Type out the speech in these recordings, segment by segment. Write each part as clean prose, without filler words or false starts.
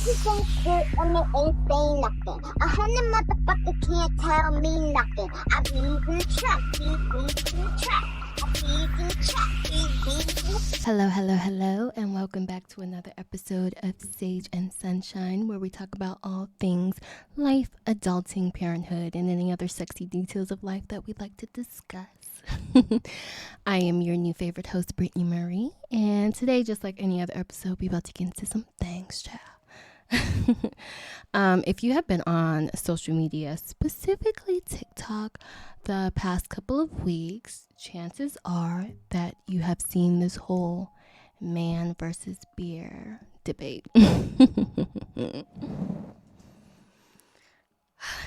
Bitches ain't shit and they ain't saying nothing. 100 motherfuckers can't tell me nothing. I be in the trap, bees in the trap. I bees in the trap, bees in the Hello, hello, hello, and welcome back to another episode of Sage and Sunshine, where we talk about all things life, adulting, parenthood, and any other sexy details of life that we'd like to discuss. I am your new favorite host, Brittany Murray, and today, just like any other episode, we're about to get into some things, child. If you have been on social media, specifically TikTok, the past couple of weeks, chances are that you have seen this whole man versus beer debate.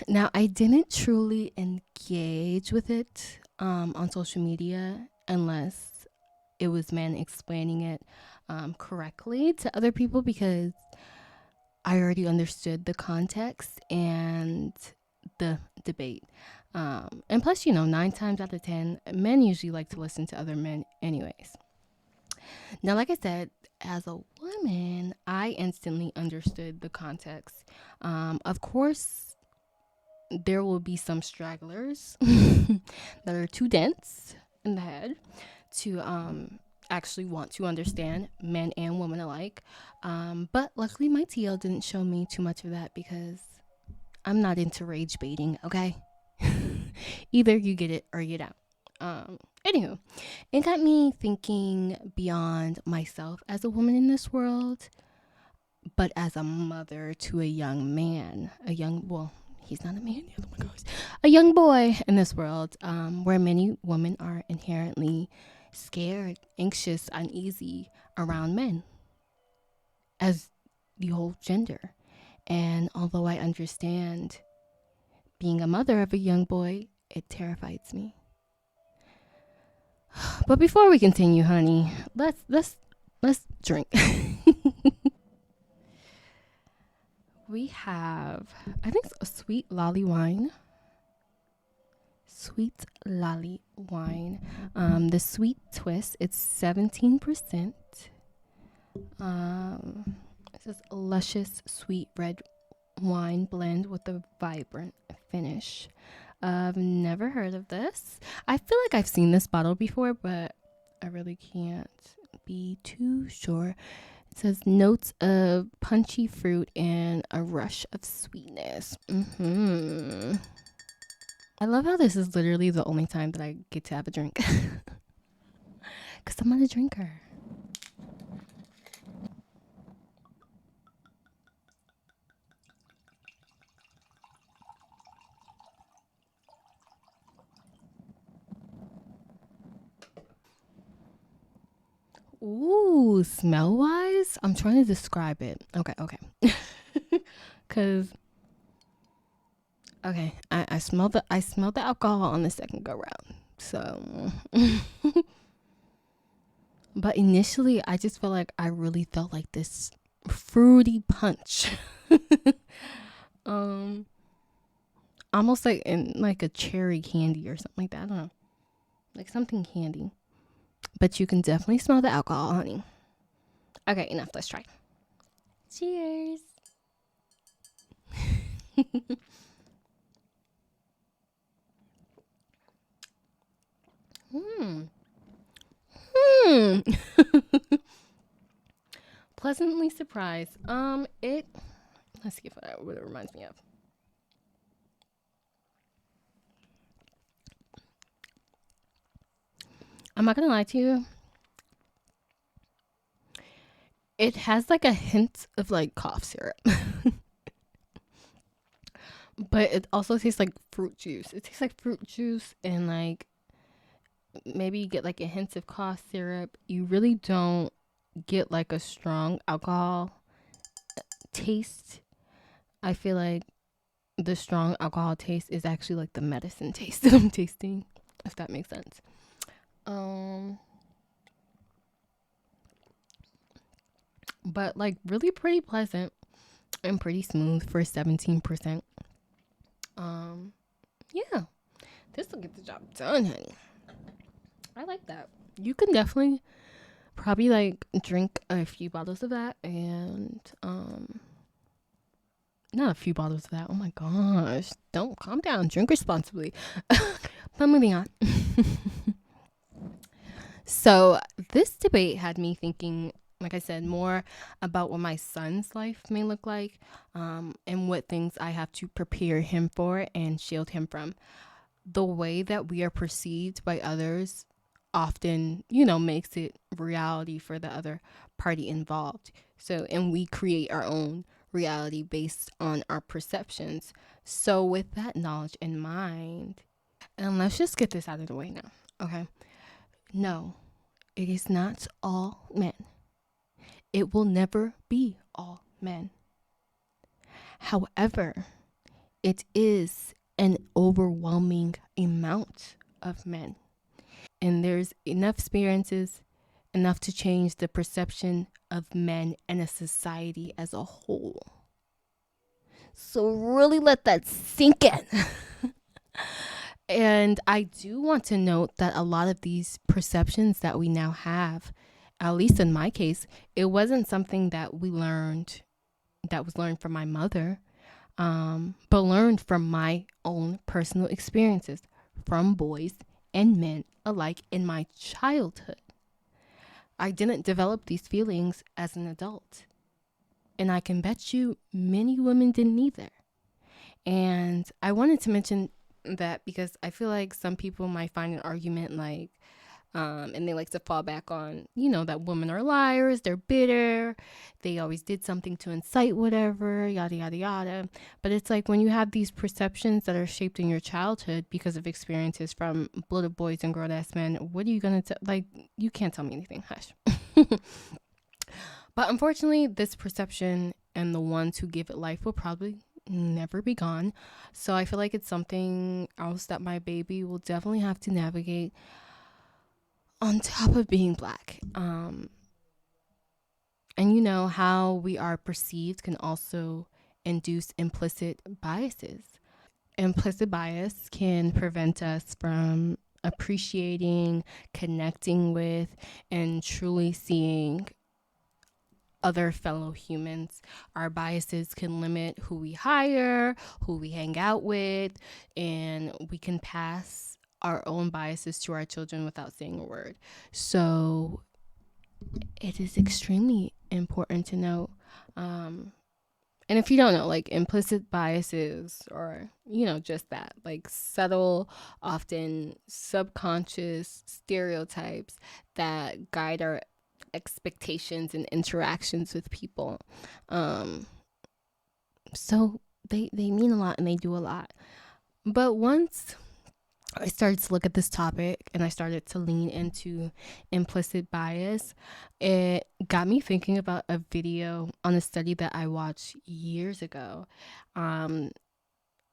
Now, I didn't truly engage with it on social media unless it was men explaining it correctly to other people, because I already understood the context and the debate. And plus, 9 times out of 10, men usually like to listen to other men anyways. Now, like I said, as a woman, I instantly understood the context. Of course, there will be some stragglers that are too dense in the head to actually want to understand, men and women alike. But luckily my TL didn't show me too much of that, because I'm not into rage baiting, okay? Either you get it or you don't. Anywho, it got me thinking beyond myself as a woman in this world, but as a mother to a young man, he's not a man yet, oh my gosh, a young boy in this world, where many women are inherently scared, anxious, uneasy around men as the whole gender. And although I understand being a mother of a young boy, it terrifies me. But before we continue, honey, let's drink. We have, I think, a sweet lolly wine. Sweet lolly wine. The sweet twist, it's 17%. It says luscious sweet red wine blend with a vibrant finish. I've never heard of this. I feel like I've seen this bottle before, but I really can't be too sure. It says notes of punchy fruit and a rush of sweetness. I love how this is literally the only time that I get to have a drink. Because I'm not a drinker. Ooh, smell wise, I'm trying to describe it. Okay. Cause I smell the alcohol on the second go round. So but initially I just feel like I really felt like this fruity punch. Almost like in like a cherry candy or something like that. I don't know. Like something candy. But you can definitely smell the alcohol, honey. Okay, enough. Let's try. Cheers. Pleasantly surprised. Let's see what it reminds me of. I'm not gonna lie to you. It has like a hint of like cough syrup. But it also tastes like fruit juice. It tastes like fruit juice, and like maybe you get like a hint of cough syrup. You really don't get like a strong alcohol taste. I feel like the strong alcohol taste is actually like the medicine taste that I'm tasting, if that makes sense. But like really pretty pleasant and pretty smooth for 17%. Yeah, this will get the job done, honey. I like that. You can definitely probably like drink a few bottles of that and not a few bottles of that. Oh my gosh. Don't calm down. Drink responsibly. But moving on. So this debate had me thinking, like I said, more about what my son's life may look like, and what things I have to prepare him for and shield him from. The way that we are perceived by others often, makes it reality for the other party involved. So, and we create our own reality based on our perceptions. So, with that knowledge in mind, and let's just get this out of the way now, okay? No, it is not all men. It will never be all men. However, it is an overwhelming amount of men. And there's enough experiences, enough to change the perception of men and a society as a whole. So really let that sink in. And I do want to note that a lot of these perceptions that we now have, at least in my case, it wasn't something that was learned from my mother, but learned from my own personal experiences from boys and men alike in my childhood. I didn't develop these feelings as an adult. And I can bet you many women didn't either. And I wanted to mention that because I feel like some people might find an argument like, and they like to fall back on, that women are liars, they're bitter, they always did something to incite whatever, yada, yada, yada. But it's like when you have these perceptions that are shaped in your childhood because of experiences from blooded boys and grown ass men, what are you going to, you can't tell me anything, hush. But unfortunately, this perception and the ones who give it life will probably never be gone. So I feel like it's something else that my baby will definitely have to navigate on top of being black. And how we are perceived can also induce implicit biases. Implicit bias can prevent us from appreciating, connecting with, and truly seeing other fellow humans. Our biases can limit who we hire, who we hang out with, and we can pass our own biases to our children without saying a word. So it is extremely important to know. And if you don't know, like implicit biases or, just that, like subtle, often subconscious stereotypes that guide our expectations and interactions with people. So they mean a lot and they do a lot. But once I started to look at this topic and I started to lean into implicit bias, it got me thinking about a video on a study that I watched years ago. And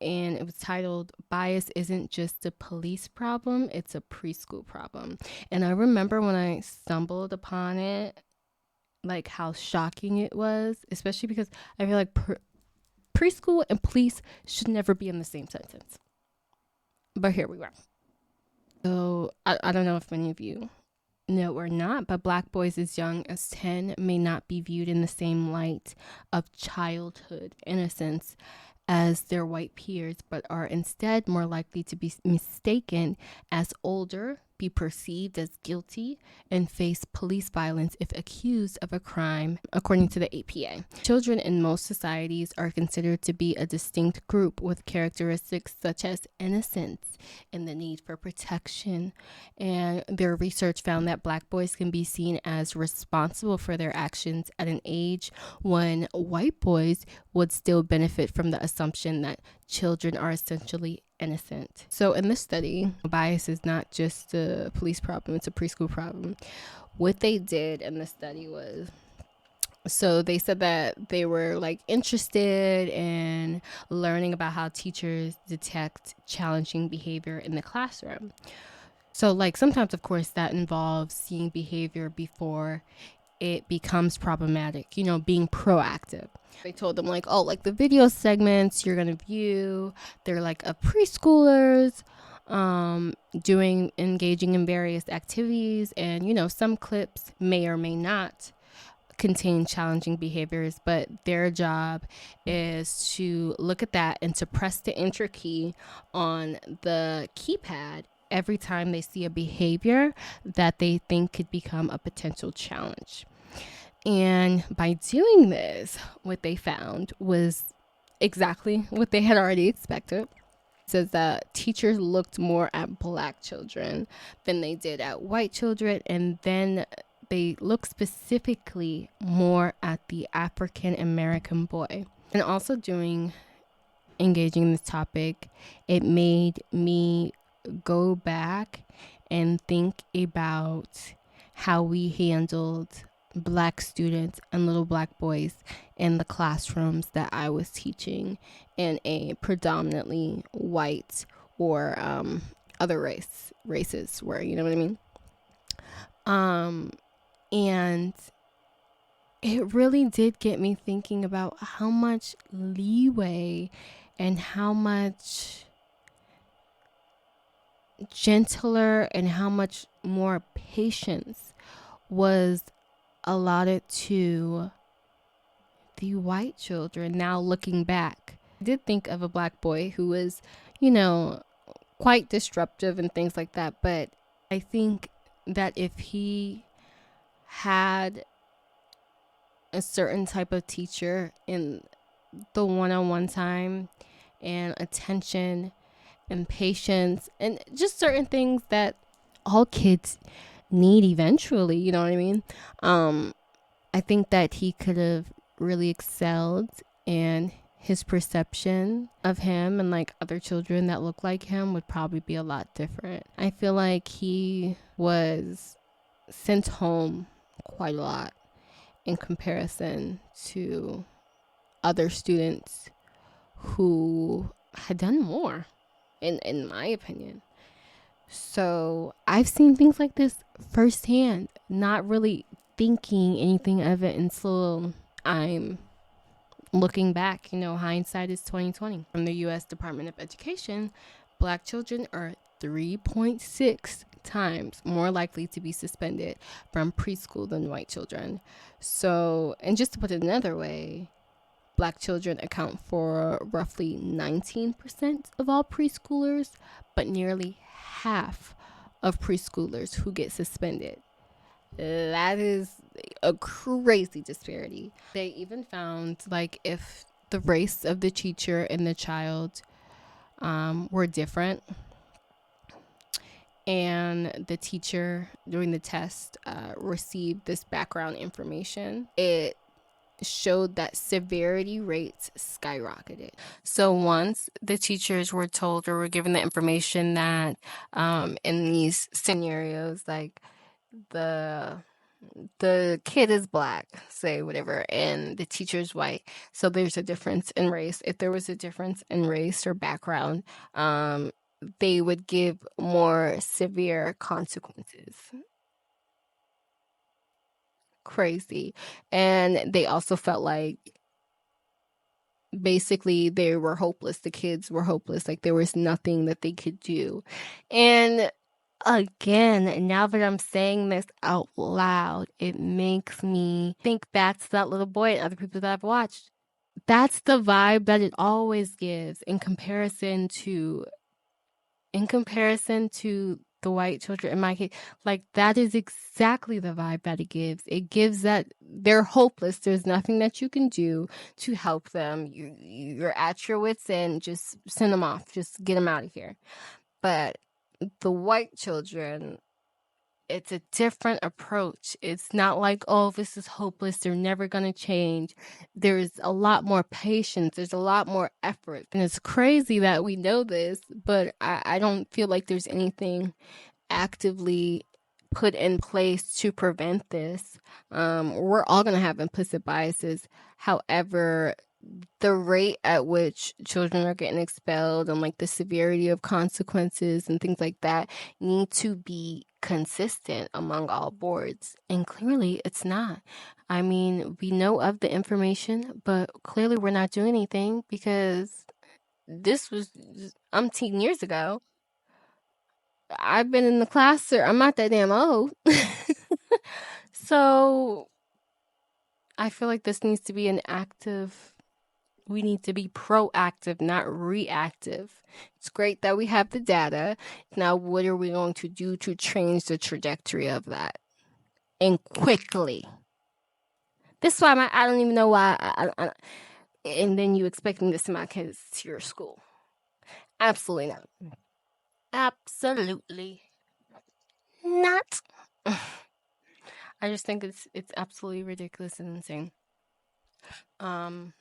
it was titled "Bias Isn't Just a Police Problem, It's a Preschool Problem." And I remember when I stumbled upon it, like how shocking it was, especially because I feel like preschool and police should never be in the same sentence. But here we are. So I don't know if many of you know or not, but black boys as young as 10 may not be viewed in the same light of childhood innocence as their white peers, but are instead more likely to be mistaken as older, be perceived as guilty, and face police violence if accused of a crime, according to the APA. Children in most societies are considered to be a distinct group with characteristics such as innocence and the need for protection. And their research found that black boys can be seen as responsible for their actions at an age when white boys would still benefit from the assumption that children are essentially innocent. So in this study, bias is not just a police problem, it's a preschool problem. What they did in the study was, so they said that they were like interested in learning about how teachers detect challenging behavior in the classroom. So like sometimes, of course, that involves seeing behavior before it becomes problematic, being proactive. They told them like, oh, like the video segments you're going to view, they're like of preschoolers engaging in various activities. And, some clips may or may not contain challenging behaviors, but their job is to look at that and to press the enter key on the keypad every time they see a behavior that they think could become a potential challenge. And by doing this, what they found was exactly what they had already expected. It says that teachers looked more at Black children than they did at white children, and then they looked specifically more at the African American boy. And also during engaging in this topic, it made me go back and think about how we handled Black students and little Black boys in the classrooms that I was teaching in a predominantly white or other races were, you know what I mean? And it really did get me thinking about how much leeway and how much gentler and how much more patience was allotted to the white children. Now looking back, I did think of a Black boy who was, quite disruptive and things like that, but I think that if he had a certain type of teacher in the one-on-one time and attention and patience and just certain things that all kids need eventually, you know what I mean? I think that he could have really excelled, and his perception of him and like other children that look like him would probably be a lot different. I feel like he was sent home quite a lot in comparison to other students who had done more, in my opinion. So I've seen things like this firsthand, not really thinking anything of it until I'm looking back. Hindsight is 2020. From the U.S. Department of Education, Black children are 3.6 times more likely to be suspended from preschool than white children. So, and just to put it another way, Black children account for roughly 19% of all preschoolers, but nearly half of preschoolers who get suspended. That is a crazy disparity. They even found like if the race of the teacher and the child were different, and the teacher during the test received this background information, it showed that severity rates skyrocketed. So once the teachers were told or were given the information that in these scenarios, like the kid is Black, say whatever, and the teacher's white, so there's a difference in race. If there was a difference in race or background, they would give more severe consequences. Crazy. And they also felt like basically they were hopeless. The kids were hopeless. Like there was nothing that they could do. And again, now that I'm saying this out loud, it makes me think back to that little boy and other people that I've watched. That's the vibe that it always gives in comparison to the white children in my case. Like that is exactly the vibe that it gives. It gives that they're hopeless. There's nothing that you can do to help them. You're at your wits' end. Just send them off. Just get them out of here. But the white children, it's a different approach. It's not like, oh, this is hopeless, they're never going to change. There's a lot more patience. There's a lot more effort. And it's crazy that we know this, but I don't feel like there's anything actively put in place to prevent this. We're all going to have implicit biases. However, the rate at which children are getting expelled and like the severity of consequences and things like that need to be consistent among all boards. And clearly it's not. I mean, we know of the information, but clearly we're not doing anything because this was umpteen years ago. I've been in the class, sir. I'm not that damn old. So I feel like this needs to be an active, we need to be proactive, not reactive. It's great that we have the data. Now, what are we going to do to change the trajectory of that? And quickly. This is why I don't even know why. And then you expecting this to my kids to your school. Absolutely not. Absolutely not. I just think it's absolutely ridiculous and insane. Um,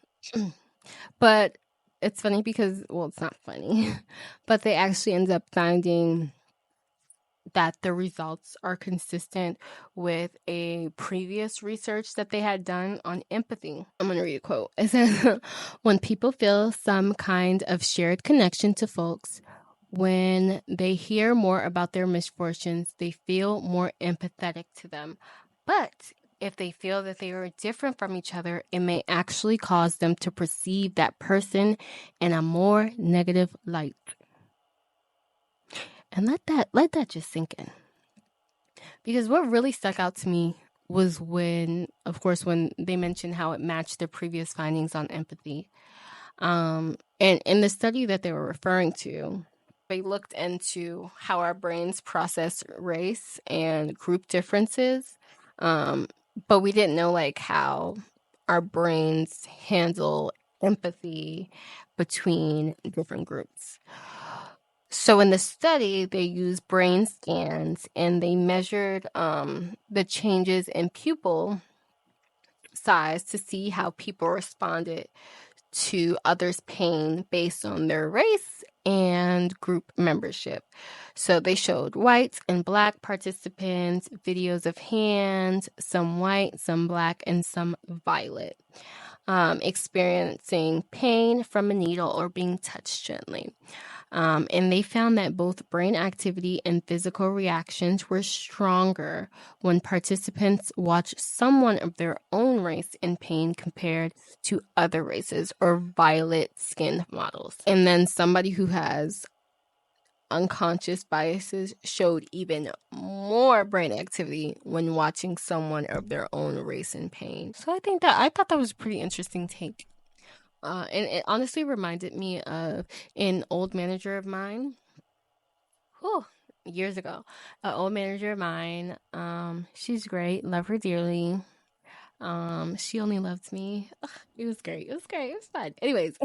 but it's funny because, well, it's not funny, but they actually end up finding that the results are consistent with a previous research that they had done on empathy. I'm going to read a quote. It says, when people feel some kind of shared connection to folks, when they hear more about their misfortunes, they feel more empathetic to them. But if they feel that they are different from each other, it may actually cause them to perceive that person in a more negative light. And let that just sink in. Because what really stuck out to me was when they mentioned how it matched their previous findings on empathy. And in the study that they were referring to, they looked into how our brains process race and group differences. But we didn't know like how our brains handle empathy between different groups. So in the study, they used brain scans and they measured the changes in pupil size to see how people responded to others' pain based on their race and group membership. So they showed white and black participants, videos of hands, some white, some black, and some violet, experiencing pain from a needle or being touched gently. And they found that both brain activity and physical reactions were stronger when participants watched someone of their own race in pain compared to other races or violet-skinned models. And then somebody who has unconscious biases showed even more brain activity when watching someone of their own race in pain. So I thought that was a pretty interesting take. And it honestly reminded me of an old manager of mine. Years ago. An old manager of mine. She's great. Love her dearly. She only loves me. Ugh, it was great. It was great. It was fun. Anyways.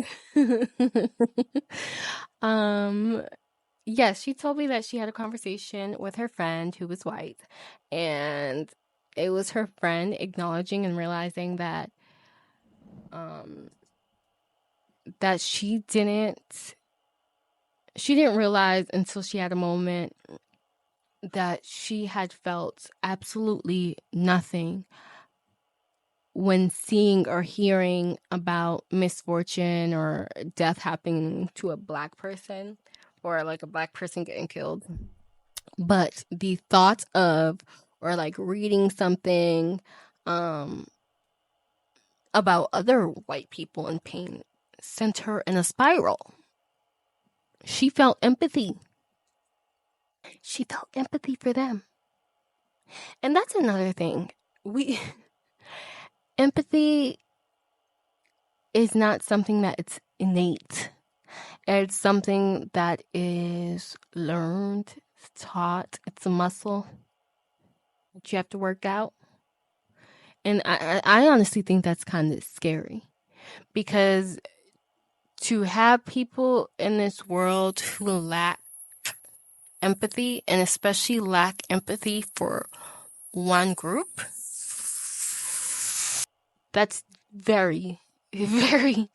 Yes, she told me that she had a conversation with her friend who was white. And it was her friend acknowledging and realizing that that she didn't realize until she had a moment that she had felt absolutely nothing when seeing or hearing about misfortune or death happening to a black person or like a black person getting killed. But the thought of or like reading something about other white people in pain sent her in a spiral. She felt empathy. She felt empathy for them. And that's another thing. Empathy is not something that it's innate. It's something that is learned, it's taught, it's a muscle that you have to work out. And I honestly think that's kind of scary because to have people in this world who lack empathy and especially lack empathy for one group, that's very, very,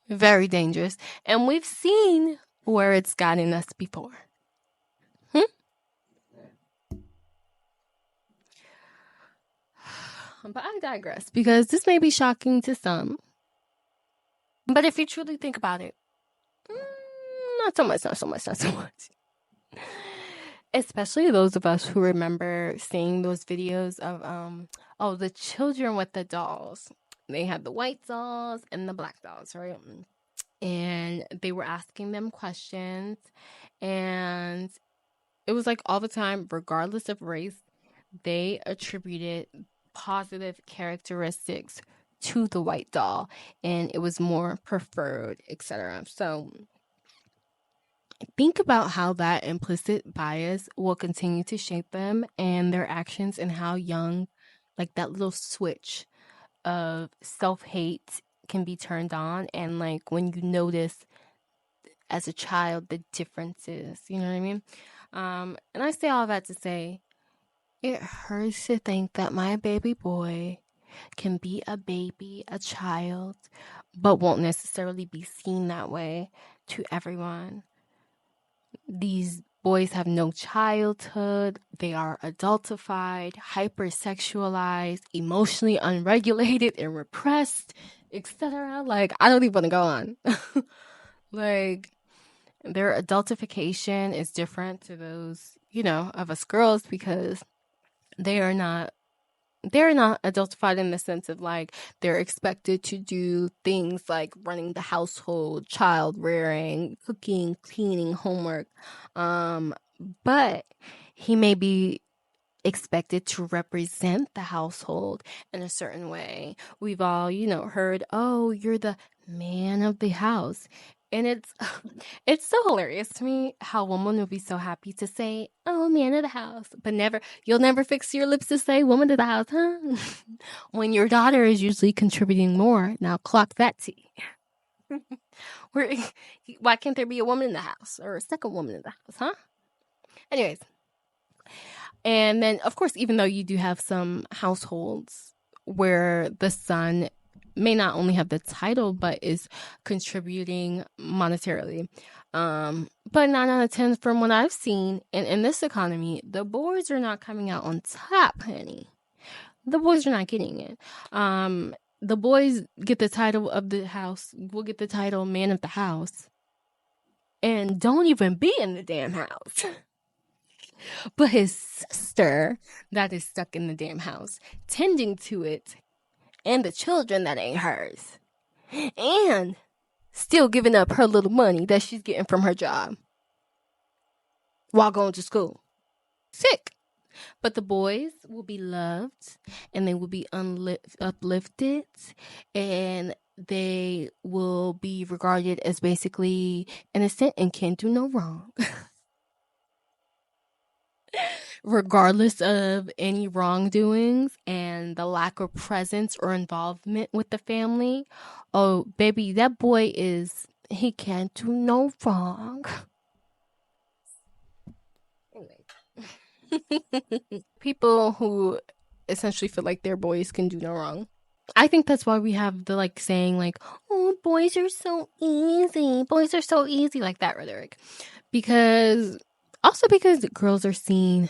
very dangerous. And we've seen where it's gotten us before. But I digress because this may be shocking to some. But if you truly think about it, not so much. Especially those of us who remember seeing those videos of the children with the dolls. They had the white dolls and the black dolls, right? And they were asking them questions, and it was like all the time, regardless of race, they attributed positive characteristics to the white doll, and it was more preferred, etc. So think about how that implicit bias will continue to shape them and their actions, and how young, like that little switch of self-hate can be turned on, and like when you notice as a child the differences, you know what I mean? And I say all that to say it hurts to think that my baby boy can be a baby, a child, but won't necessarily be seen that way to everyone. These boys have no childhood. They are adultified, hypersexualized, emotionally unregulated and repressed, etc. Like, I don't even want to go on. Like, their adultification is different to those, of us girls, because they are not adultified in the sense of like they're expected to do things like running the household, child rearing, cooking, cleaning, homework. But he may be expected to represent the household in a certain way. We've all, heard, "Oh, you're the man of the house." And it's so hilarious to me how women will be so happy to say, "Oh, man of the house," but you'll never fix your lips to say woman of the house, huh? When your daughter is usually contributing more. Now clock that tea. Why can't there be a woman in the house or a second woman in the house, huh? Anyways, and then, of course, even though you do have some households where the son may not only have the title, but is contributing monetarily. But 9 out of 10 from what I've seen in this economy, the boys are not coming out on top, honey. The boys are not getting it. The boys get the title of the house, will get the title man of the house, and don't even be in the damn house. But his sister that is stuck in the damn house, tending to it, and the children that ain't hers, and still giving up her little money that she's getting from her job while going to school. Sick. But the boys will be loved, and they will be uplifted, and they will be regarded as basically innocent and can't do no wrong. Regardless of any wrongdoings and the lack of presence or involvement with the family. Oh, baby, that boy he can't do no wrong. Anyway. People who essentially feel like their boys can do no wrong. I think that's why we have the saying "Oh, boys are so easy. Boys are so easy," like that rhetoric. Because girls are seen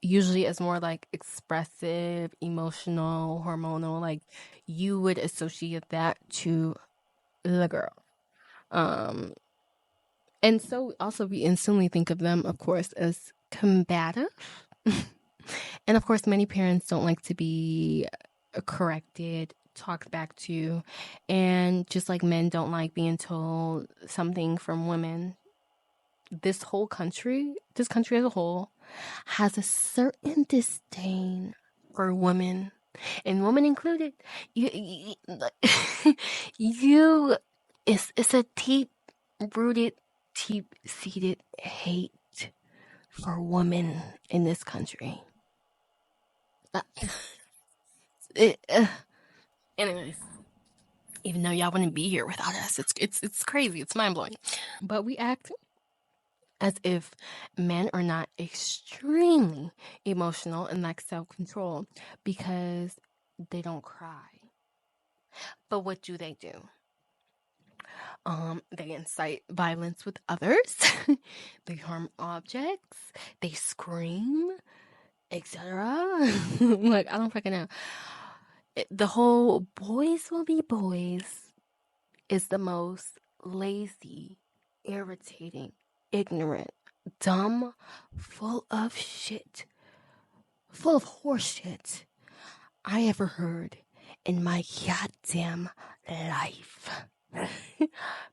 usually as more expressive, emotional, hormonal. You would associate that to the girl. And so also we instantly think of them, of course, as combative. And of course, many parents don't like to be corrected, talked back to, and just like men don't like being told something from women. This country as a whole, has a certain disdain for women, and women included. It's a deep-rooted, deep-seated hate for women in this country. Anyways, even though y'all wouldn't be here without us, it's crazy. It's mind-blowing. But we act as if men are not extremely emotional and lack self-control because they don't cry. But what do? They incite violence with others. They harm objects. They scream, etc. I don't fucking know. The whole boys will be boys is the most lazy, irritating, ignorant, dumb, full of horse shit I ever heard in my goddamn life.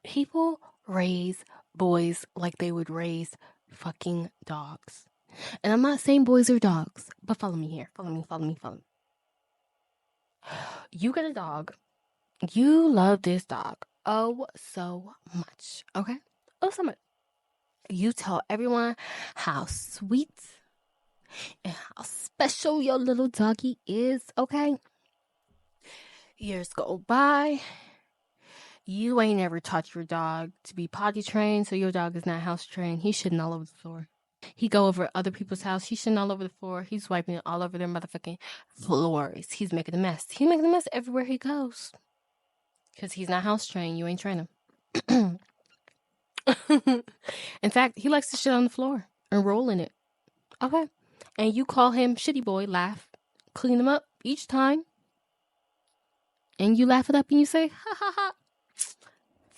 People raise boys like they would raise fucking dogs. And I'm not saying boys are dogs, but follow me here. Follow me. You get a dog, You love this dog. Oh, so much. Okay? Oh, so much. You tell everyone how sweet and how special your little doggy is, okay? Years go by. You ain't ever taught your dog to be potty trained, so your dog is not house trained. He's shitting all over the floor. He go over other people's house. He's shitting all over the floor. He's wiping it all over their motherfucking floors. He's making a mess. He's making a mess everywhere he goes. Because he's not house trained. You ain't train him. In fact, he likes to shit on the floor and roll in it. Okay. And you call him shitty boy, laugh, clean him up each time. And you laugh it up and you say, ha ha ha.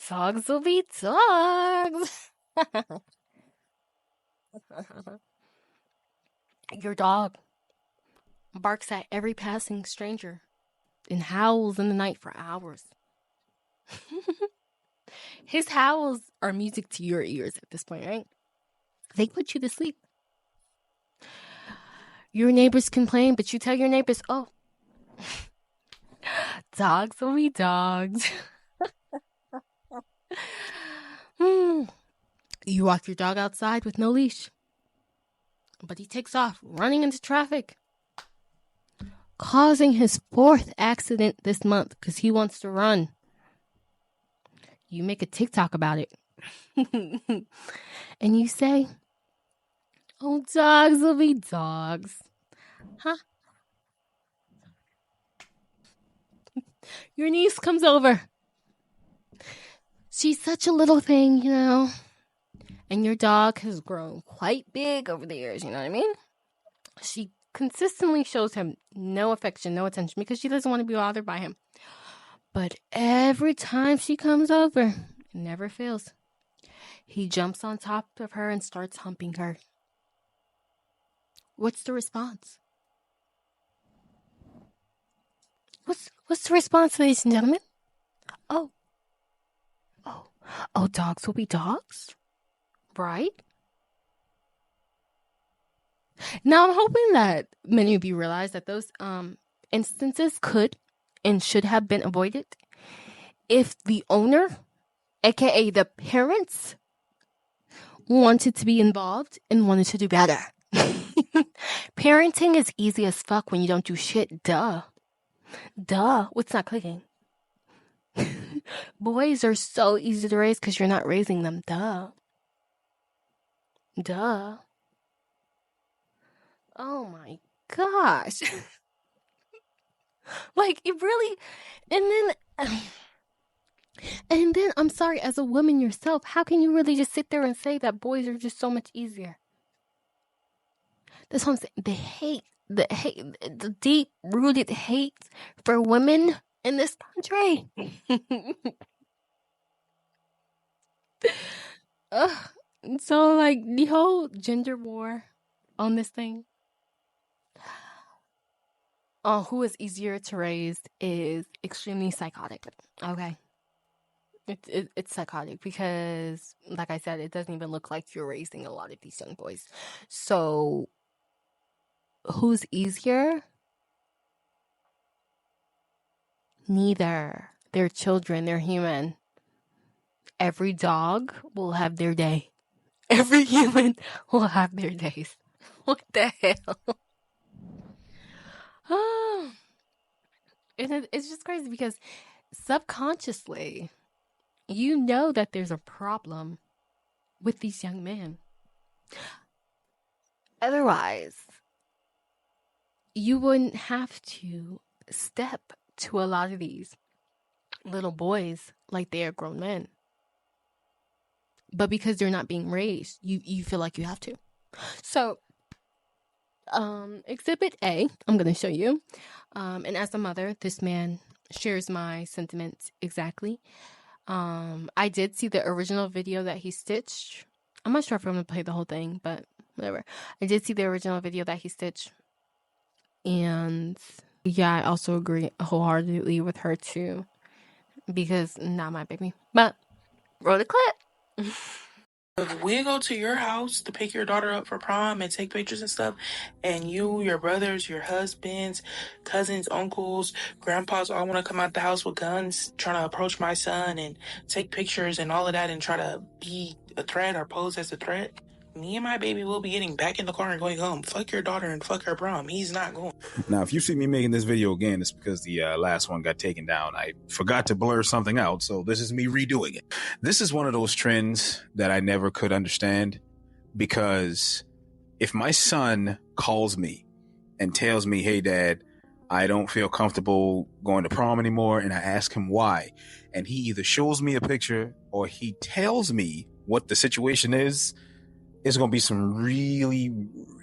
Dogs will be dogs. Your dog barks at every passing stranger and howls in the night for hours. His howls are music to your ears at this point, right? They put you to sleep. Your neighbors complain, but you tell your neighbors, oh, dogs will be dogs. You walk your dog outside with no leash, but he takes off running into traffic, causing his 4th accident this month because he wants to run. You make a TikTok about it. And you say, oh, dogs will be dogs. Huh? Your niece comes over. She's such a little thing, you know. And your dog has grown quite big over the years, you know what I mean? She consistently shows him no affection, no attention, because she doesn't want to be bothered by him. But every time she comes over, it never fails. He jumps on top of her and starts humping her. What's the response? What's the response, ladies and gentlemen? Oh, dogs will be dogs? Right? Now, I'm hoping that many of you realize that those instances could and should have been avoided if the owner, aka the parents, wanted to be involved and wanted to do better. Parenting is easy as fuck when you don't do shit. Duh. What's not clicking? Boys are so easy to raise because you're not raising them. Duh. Oh my gosh. Like, it really. And then I'm sorry, as a woman yourself, how can you really just sit there and say that boys are just so much easier? That's what I'm saying. The deep-rooted hate for women in this country. So, like, the whole gender war on this thing, who is easier to raise is extremely psychotic. Okay. It's psychotic because, like I said, it doesn't even look like you're raising a lot of these young boys. So, who's easier? Neither. They're children. They're human. Every dog will have their day. Every human will have their days. What the hell? Oh. And it's just crazy because subconsciously, you know that there's a problem with these young men. Otherwise, you wouldn't have to step to a lot of these little boys like they are grown men. But because they're not being raised, you feel like you have to. So, Exhibit A, I'm going to show you. And as a mother, this man shares my sentiments exactly. I did see the original video that he stitched. I'm not sure if I'm going to play the whole thing, but whatever. I did see the original video that he stitched. And yeah, I also agree wholeheartedly with her too. Because not my baby. But roll the clip. If we go to your house to pick your daughter up for prom and take pictures and stuff, and you, your brothers, your husbands, cousins, uncles, grandpas all want to come out the house with guns trying to approach my son and take pictures and all of that and try to be a threat or pose as a threat, me and my baby will be getting back in the car and going home. Fuck your daughter and fuck her prom. He's not going. Now, if you see me making this video again, it's because the last one got taken down. I forgot to blur something out, so this is me redoing it. This is one of those trends that I never could understand, because if my son calls me and tells me, hey, Dad, I don't feel comfortable going to prom anymore, and I ask him why, and he either shows me a picture or he tells me what the situation is, it's going to be some really,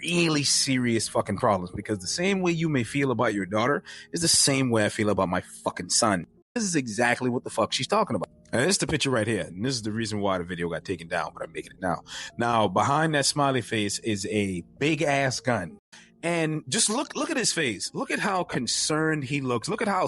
really serious fucking problems, because the same way you may feel about your daughter is the same way I feel about my fucking son. This is exactly what the fuck she's talking about. And this is the picture right here. And this is the reason why the video got taken down, but I'm making it now. Now, behind that smiley face is a big ass gun. And just look at his face. Look at how concerned he looks. Look at how,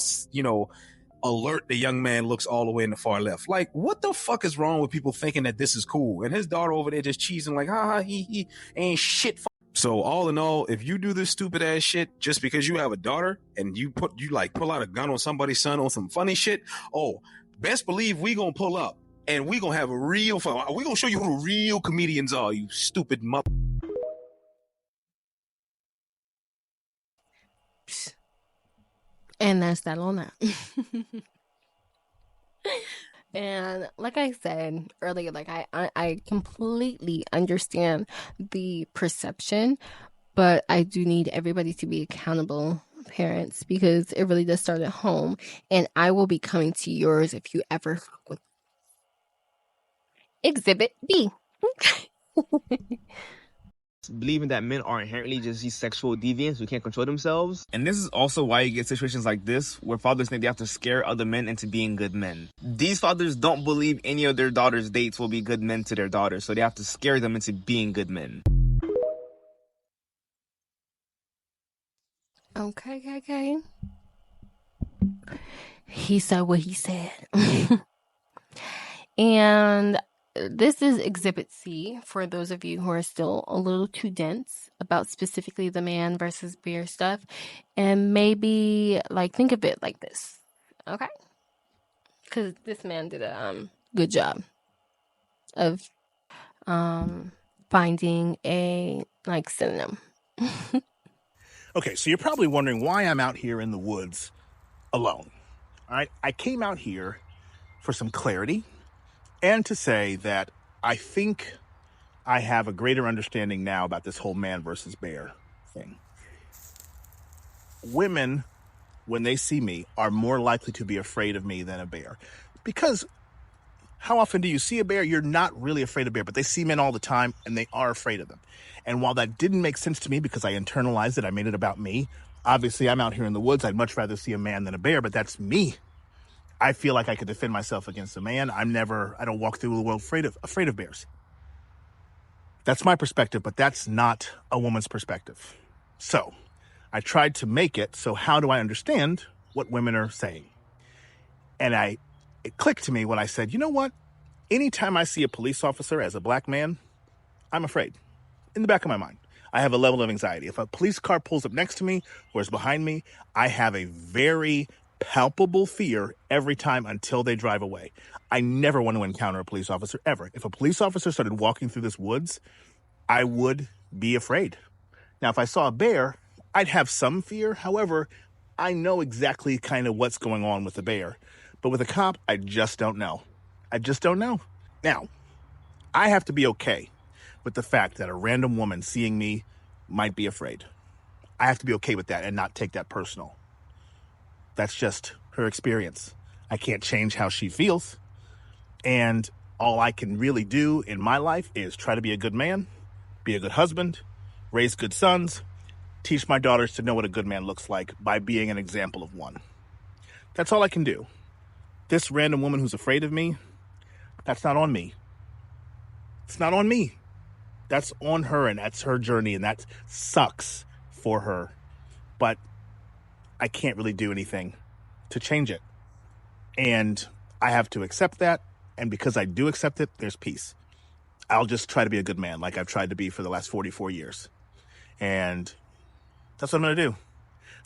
alert the young man looks all the way in the far left. Like, what the fuck is wrong with people thinking that this is cool? And his daughter over there just cheesing like, he ain't shit. So all in all, if you do this stupid ass shit just because you have a daughter and you pull out a gun on somebody's son on some funny shit, oh, best believe we gonna pull up and we gonna have a real fun. We gonna show you who the real comedians are, you stupid mother. And that's that on that. And like I said earlier, like I completely understand the perception, but I do need everybody to be accountable parents, because it really does start at home. And I will be coming to yours if you ever fuck with Exhibit B. Believing that men are inherently just these sexual deviants who can't control themselves. And this is also why you get situations like this, where fathers think they have to scare other men into being good men. These fathers don't believe any of their daughters' dates will be good men to their daughters, so they have to scare them into being good men. Okay. He said what he said. And this is Exhibit C for those of you who are still a little too dense about specifically the man versus bear stuff. And maybe think of it like this. Okay? Because this man did a good job of finding a synonym. Okay, so you're probably wondering why I'm out here in the woods alone. All right, I came out here for some clarity and to say that I think I have a greater understanding now about this whole man versus bear thing. Women, when they see me, are more likely to be afraid of me than a bear. Because how often do you see a bear? You're not really afraid of bear, but they see men all the time and they are afraid of them. And while that didn't make sense to me because I internalized it, I made it about me. Obviously, I'm out here in the woods. I'd much rather see a man than a bear, but that's me. I feel like I could defend myself against a man. I don't walk through the world afraid of bears. That's my perspective, but that's not a woman's perspective. So I tried to make it so how do I understand what women are saying? And it clicked to me when I said, you know what? Anytime I see a police officer as a black man, I'm afraid. In the back of my mind, I have a level of anxiety. If a police car pulls up next to me or is behind me, I have a very palpable fear every time until they drive away. I never want to encounter a police officer ever. If a police officer started walking through this woods, I would be afraid. Now, if I saw a bear, I'd have some fear. However, I know exactly kind of what's going on with the bear. But with a cop, I just don't know. I just don't know. Now, I have to be okay with the fact that a random woman seeing me might be afraid. I have to be okay with that and not take that personal. That's just her experience. I can't change how she feels. And all I can really do in my life is try to be a good man, be a good husband, raise good sons, teach my daughters to know what a good man looks like by being an example of one. That's all I can do. This random woman who's afraid of me, that's not on me. It's not on me. That's on her, and that's her journey, and that sucks for her. But I can't really do anything to change it. And I have to accept that, and because I do accept it, there's peace. I'll just try to be a good man like I've tried to be for the last 44 years. And that's what I'm going to do.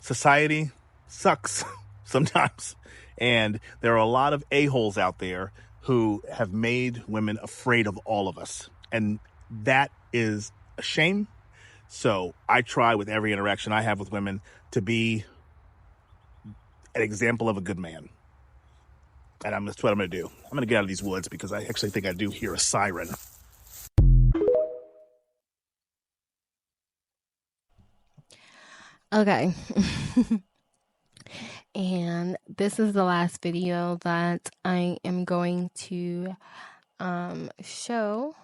Society sucks sometimes. And there are a lot of a-holes out there who have made women afraid of all of us. And that is a shame. So I try with every interaction I have with women to be an example of a good man. And that's what I'm going to do. I'm going to get out of these woods because I actually think I do hear a siren. Okay. And this is the last video that I am going to show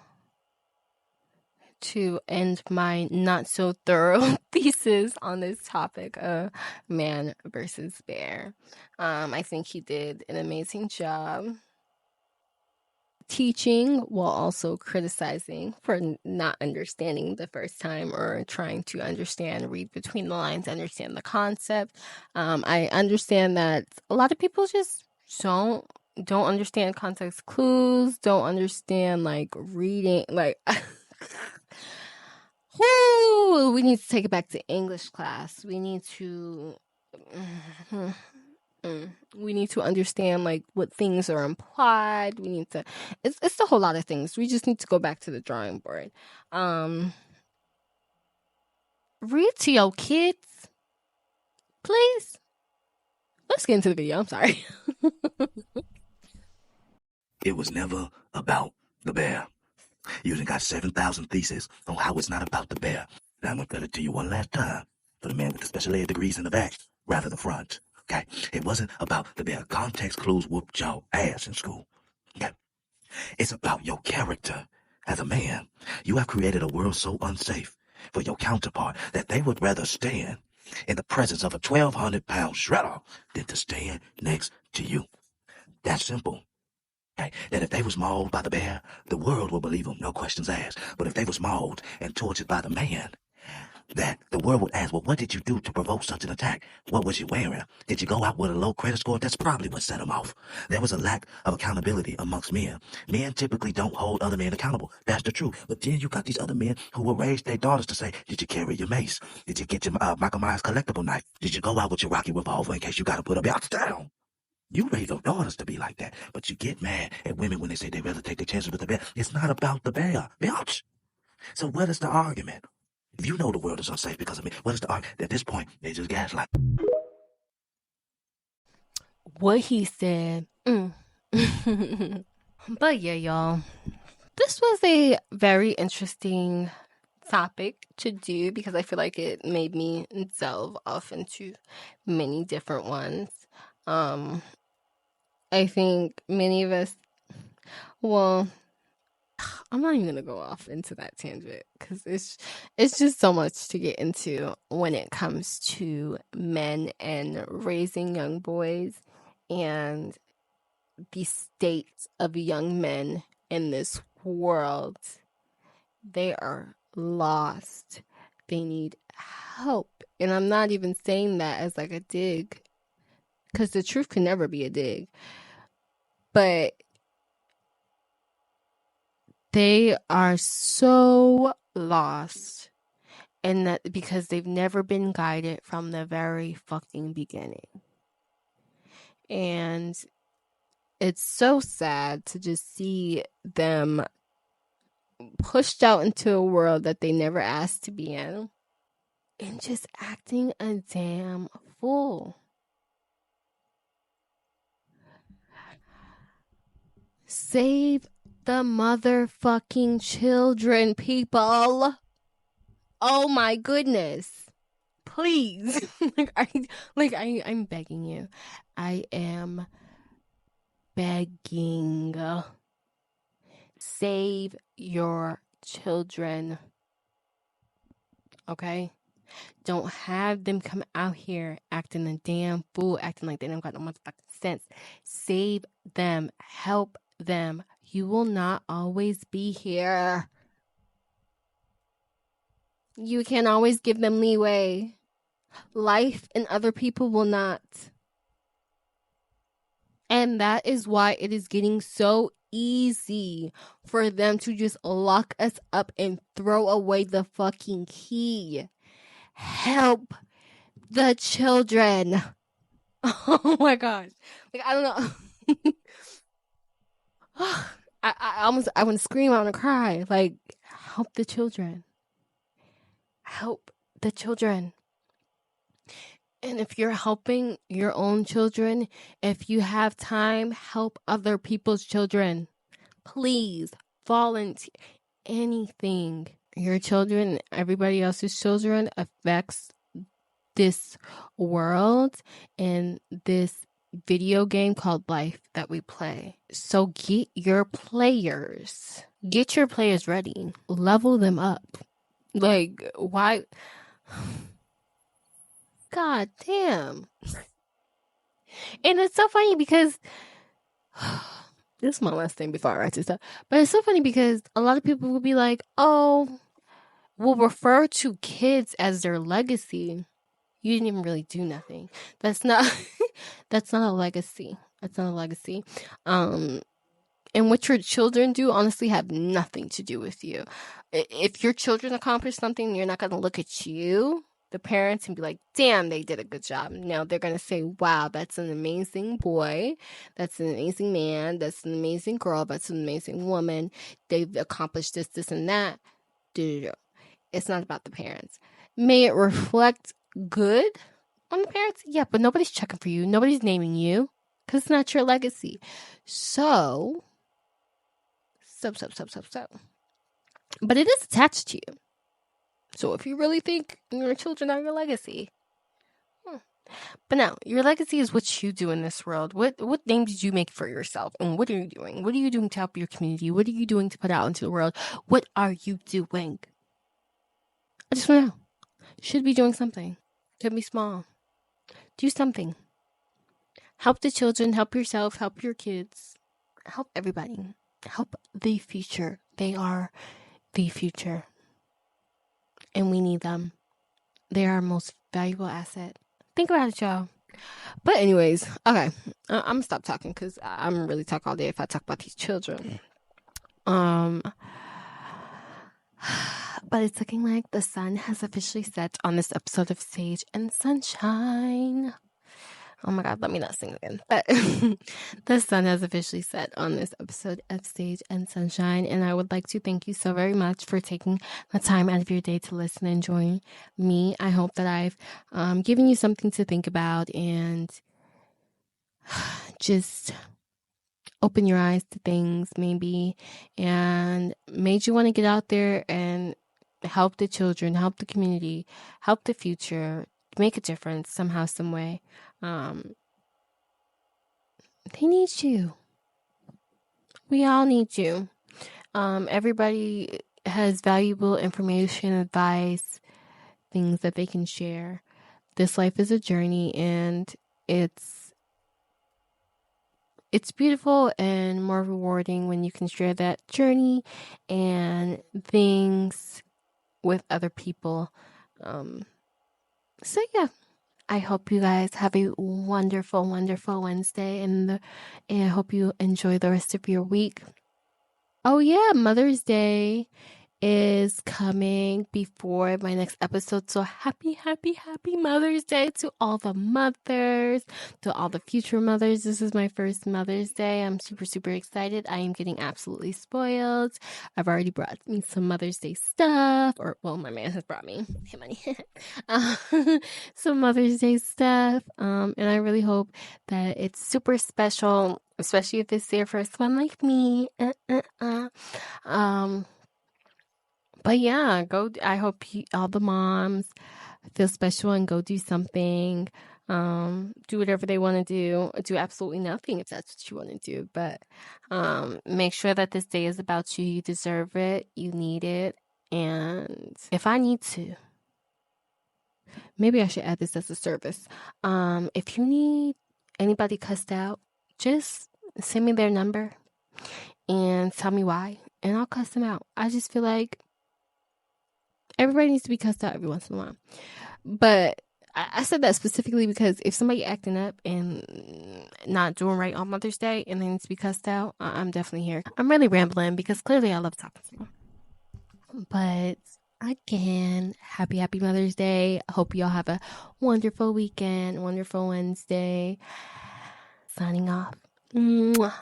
to end my not so thorough thesis on this topic of man versus bear. I think he did an amazing job teaching while also criticizing for not understanding the first time or trying to understand, read between the lines, understand the concept. I understand that a lot of people just don't understand context clues, don't understand like reading, like whoo, we need to take it back to English class. We need to understand like what things are implied. We need to it's a whole lot of things. We just need to go back to the drawing board. Read to your kids, please. Let's get into the video. I'm sorry. It was never about the bear. You done got 7,000 theses on how it's not about the bear. Now I'm gonna tell it to you one last time for the man with the special ed degrees in the back, rather the front. Okay? It wasn't about the bear. Context clues whooped your ass in school. Okay? It's about your character as a man. You have created a world so unsafe for your counterpart that they would rather stand in the presence of a 1,200-pound shredder than to stand next to you. That's simple. Okay? That if they was mauled by the bear, the world will believe them, no questions asked. But if they was mauled and tortured by the man, that the world would ask, well, what did you do to provoke such an attack? What was you wearing? Did you go out with a low credit score? That's probably what set them off. There was a lack of accountability amongst men. Men typically don't hold other men accountable. That's the truth. But then you got these other men who will raise their daughters to say, did you carry your mace? Did you get your Michael Myers collectible knife? Did you go out with your Rocky revolver in case you got to put a bounce down? You raise your daughters to be like that. But you get mad at women when they say they'd rather take their chances with the bear. It's not about the bear, bitch. So what is the argument? If you know the world is unsafe because of me, what is the argument? At this point, they just gaslight. What he said. But yeah, y'all. This was a very interesting topic to do because I feel like it made me delve off into many different ones. I think many of us, well, I'm not even gonna go off into that tangent because it's just so much to get into when it comes to men and raising young boys and the state of young men in this world. They are lost. They need help. And I'm not even saying that as like a dig, because the truth can never be a dig. But they are so lost, and that because they've never been guided from the very fucking beginning. And it's so sad to just see them pushed out into a world that they never asked to be in and just acting a damn fool. Save the motherfucking children, people. Oh my goodness. Please. I'm begging you. I am begging. Save your children. Okay? Don't have them come out here acting a damn fool, acting like they don't got no motherfucking sense. Save them. Help them. You will not always be here. You can always give them leeway. Life and other people will not. And that is why it is getting so easy for them to just lock us up and throw away the fucking key. Help the children. Oh my gosh. Like, I don't know. I want to scream, I want to cry. Like, help the children. Help the children. And if you're helping your own children, if you have time, help other people's children. Please volunteer. Anything. Your children, everybody else's children affects this world and this video game called life that we play. So get your players ready. Level them up. Like, why? God damn. And it's so funny because this is my last thing before I write this up. But it's so funny because a lot of people will be like, oh, will refer to kids as their legacy. You didn't even really do nothing. That's not that's not a legacy. That's not a legacy. And what your children do honestly have nothing to do with you. If your children accomplish something, you're not going to look at you, the parents, and be like, damn, they did a good job. No, they're going to say, wow, that's an amazing boy. That's an amazing man. That's an amazing girl. That's an amazing woman. They've accomplished this, this, and that. It's not about the parents. May it reflect good on the parents? Yeah, but nobody's checking for you. Nobody's naming you because it's not your legacy. So. But it is attached to you. So if you really think your children are your legacy. But no, your legacy is what you do in this world. What name did you make for yourself? And what are you doing? What are you doing to help your community? What are you doing to put out into the world? What are you doing? I just want to know. Should be doing something. Could be small. Do something. Help the children. Help yourself. Help your kids. Help everybody. Help the future. They are the future. And we need them. They are our most valuable asset. Think about it, y'all. But anyways, okay. I'm going to stop talking because I'm going to really talk all day if I talk about these children. But it's looking like the sun has officially set on this episode of Sage and Sunshine. Oh my God, let me not sing again. But the sun has officially set on this episode of Sage and Sunshine. And I would like to thank you so very much for taking the time out of your day to listen and join me. I hope that I've given you something to think about and just open your eyes to things maybe and made you want to get out there and help the children, help the community, help the future, make a difference somehow, some way. They need you. We all need you. Everybody has valuable information, advice, things that they can share. This life is a journey, and it's beautiful and more rewarding when you can share that journey and things with other people. So yeah, I hope you guys have a wonderful, wonderful Wednesday, and I hope you enjoy the rest of your week. Oh yeah, Mother's Day is coming before my next episode. So happy Mother's Day to all the mothers, to all the future mothers. This is my first Mother's Day. I'm super excited. I am getting absolutely spoiled. I've already brought me some Mother's Day stuff, or well, my man has brought me some Mother's Day stuff. And I really hope that it's super special, especially if it's their first one like me. But yeah, I hope all the moms feel special and go do something. Do whatever they want to do. Do absolutely nothing if that's what you want to do. But make sure that this day is about you. You deserve it. You need it. And if I need to, maybe I should add this as a service. If you need anybody cussed out, just send me their number and tell me why. And I'll cuss them out. I just feel like everybody needs to be cussed out every once in a while. But I said that specifically because if somebody acting up and not doing right on Mother's Day and they need to be cussed out, I'm definitely here. I'm really rambling because clearly I love talking to you. But again, happy Mother's Day. I hope y'all have a wonderful weekend, wonderful Wednesday. Signing off. Mwah.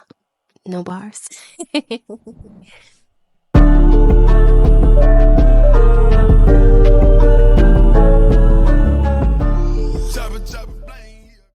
No bars.